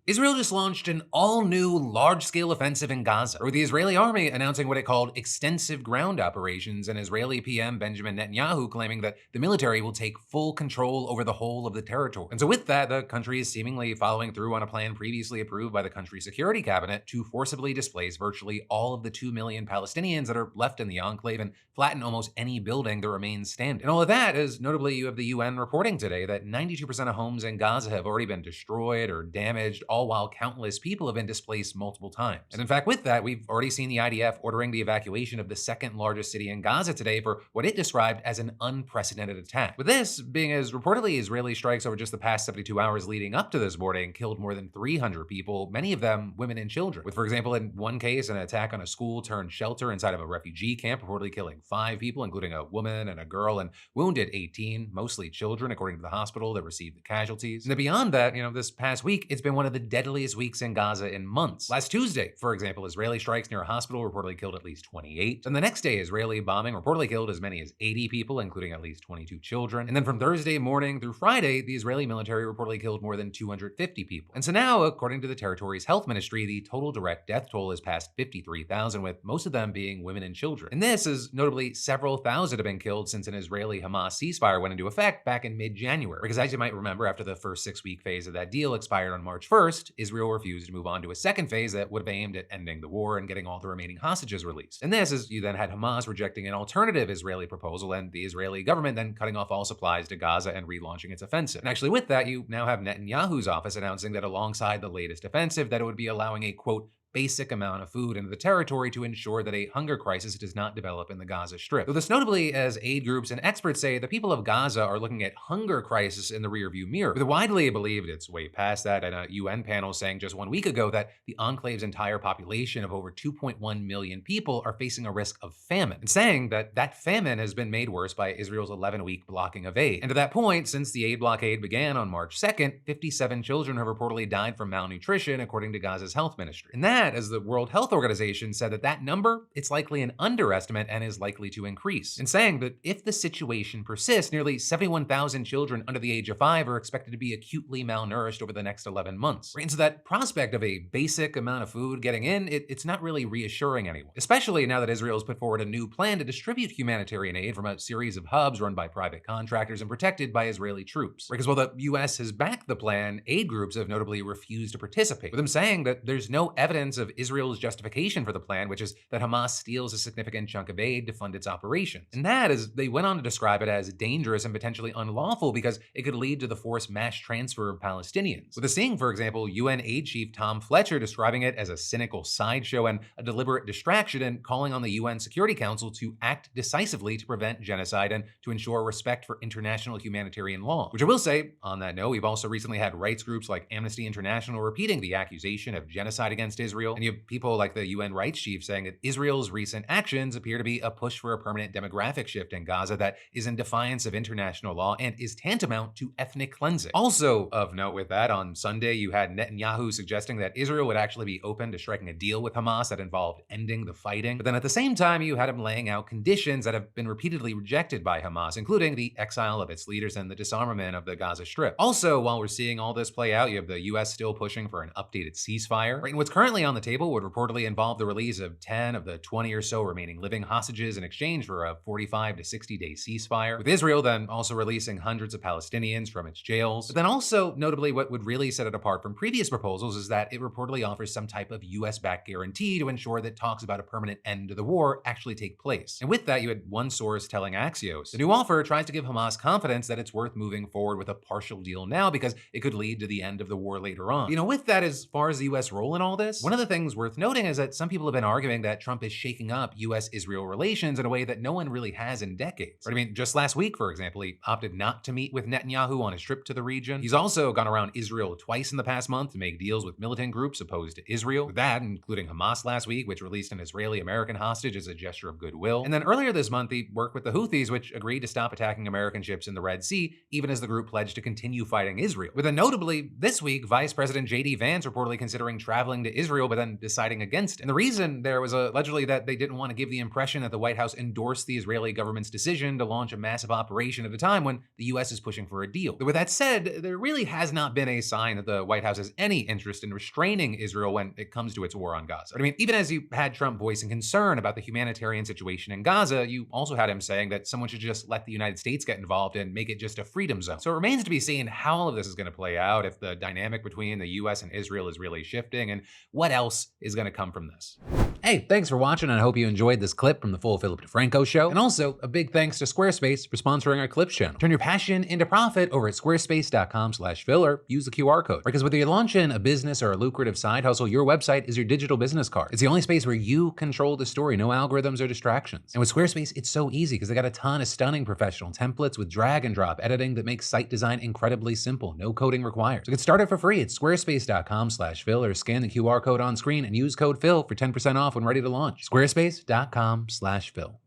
Israel just launched an all-new large-scale offensive in Gaza, with the Israeli army announcing what it called extensive ground operations, and Israeli PM Benjamin Netanyahu claiming that the military will take full control over the whole of the territory. And so with that, the country is seemingly following through on a plan previously approved by the country's security cabinet to forcibly displace virtually all of the 2 million Palestinians that are left in the enclave and flatten almost any building that remains standing. And all of that is, notably, you have the UN reporting today that 92% of homes in Gaza have already been destroyed or damaged, all while countless people have been displaced multiple times. And in fact, with that, we've already seen the IDF ordering the evacuation of the second largest city in Gaza today for what it described as an unprecedented attack. With this being as reportedly Israeli strikes over just the past 72 hours leading up to this morning killed more than 300 people, many of them women and children. With, for example, in one case, an attack on a school turned shelter inside of a refugee camp, reportedly killing 5 people, including a woman and a girl, and wounded 18, mostly children, according to the hospital that received the casualties. And beyond that, this past week, it's been one of the deadliest weeks in Gaza in months. Last Tuesday, for example, Israeli strikes near a hospital reportedly killed at least 28. And the next day, Israeli bombing reportedly killed as many as 80 people, including at least 22 children. And then from Thursday morning through Friday, the Israeli military reportedly killed more than 250 people. And so now, according to the territory's health ministry, the total direct death toll has passed 53,000, with most of them being women and children. And this is notably several thousand have been killed since an Israeli-Hamas ceasefire went into effect back in mid-January. Because as you might remember, after the first 6-week phase of that deal expired on March 1st, Israel refused to move on to a second phase that would have aimed at ending the war and getting all the remaining hostages released. And this is, you then had Hamas rejecting an alternative Israeli proposal, and the Israeli government then cutting off all supplies to Gaza and relaunching its offensive. And actually with that, you now have Netanyahu's office announcing that alongside the latest offensive, that it would be allowing a, quote, basic amount of food into the territory to ensure that a hunger crisis does not develop in the Gaza Strip. Though this notably, as aid groups and experts say, the people of Gaza are looking at hunger crisis in the rearview mirror. With widely believed it's way past that, and a UN panel saying just 1 week ago that the enclave's entire population of over 2.1 million people are facing a risk of famine, and saying that that famine has been made worse by Israel's 11-week blocking of aid. And to that point, since the aid blockade began on March 2nd, 57 children have reportedly died from malnutrition, according to Gaza's health ministry. And that, as the World Health Organization said, that number, it's likely an underestimate and is likely to increase. And saying that if the situation persists, nearly 71,000 children under the age of 5 are expected to be acutely malnourished over the next 11 months. And so that prospect of a basic amount of food getting in, it's not really reassuring anyone. Especially now that Israel's put forward a new plan to distribute humanitarian aid from a series of hubs run by private contractors and protected by Israeli troops. Because while the US has backed the plan, aid groups have notably refused to participate, with them saying that there's no evidence of Israel's justification for the plan, which is that Hamas steals a significant chunk of aid to fund its operations. And that is, they went on to describe it as dangerous and potentially unlawful because it could lead to the forced mass transfer of Palestinians. With the seeing, for example, UN aid chief Tom Fletcher describing it as a cynical sideshow and a deliberate distraction, and calling on the UN Security Council to act decisively to prevent genocide and to ensure respect for international humanitarian law. Which I will say, on that note, we've also recently had rights groups like Amnesty International repeating the accusation of genocide against Israel, and you have people like the UN rights chief saying that Israel's recent actions appear to be a push for a permanent demographic shift in Gaza that is in defiance of international law and is tantamount to ethnic cleansing. Also of note with that, on Sunday, you had Netanyahu suggesting that Israel would actually be open to striking a deal with Hamas that involved ending the fighting. But then at the same time, you had him laying out conditions that have been repeatedly rejected by Hamas, including the exile of its leaders and the disarmament of the Gaza Strip. Also, while we're seeing all this play out, you have the US still pushing for an updated ceasefire. Right, and what's currently on the table would reportedly involve the release of 10 of the 20 or so remaining living hostages in exchange for a 45 to 60-day ceasefire, with Israel then also releasing hundreds of Palestinians from its jails. But then also, notably, what would really set it apart from previous proposals is that it reportedly offers some type of US-backed guarantee to ensure that talks about a permanent end to the war actually take place. And with that, you had one source telling Axios, the new offer tries to give Hamas confidence that it's worth moving forward with a partial deal now because it could lead to the end of the war later on. With that, as far as the US role in all this, one of the things worth noting is that some people have been arguing that Trump is shaking up US-Israel relations in a way that no one really has in decades. Right? I mean, just last week, for example, he opted not to meet with Netanyahu on his trip to the region. He's also gone around Israel twice in the past month to make deals with militant groups opposed to Israel. With that, including Hamas last week, which released an Israeli-American hostage as a gesture of goodwill. And then earlier this month, he worked with the Houthis, which agreed to stop attacking American ships in the Red Sea, even as the group pledged to continue fighting Israel. With a notably, this week, Vice President J.D. Vance reportedly considering traveling to Israel Israel, but then deciding against it. And the reason there was allegedly that they didn't want to give the impression that the White House endorsed the Israeli government's decision to launch a massive operation at a time when the US is pushing for a deal. But with that said, there really has not been a sign that the White House has any interest in restraining Israel when it comes to its war on Gaza. But I mean, even as you had Trump voicing concern about the humanitarian situation in Gaza, you also had him saying that someone should just let the United States get involved and make it just a freedom zone. So it remains to be seen how all of this is going to play out, if the dynamic between the US and Israel is really shifting, and what else is going to come from this. Hey, thanks for watching, and I hope you enjoyed this clip from the full Philip DeFranco show. And also, a big thanks to Squarespace for sponsoring our Clips channel. Turn your passion into profit over at squarespace.com/Phil, or use the QR code. Because whether you're launching a business or a lucrative side hustle, your website is your digital business card. It's the only space where you control the story, no algorithms or distractions. And with Squarespace, it's so easy because they got a ton of stunning professional templates with drag and drop editing that makes site design incredibly simple, no coding required. So get started for free at squarespace.com/Phil, or scan the QR code on screen and use code Phil for 10% off when ready to launch. Squarespace.com/Phil.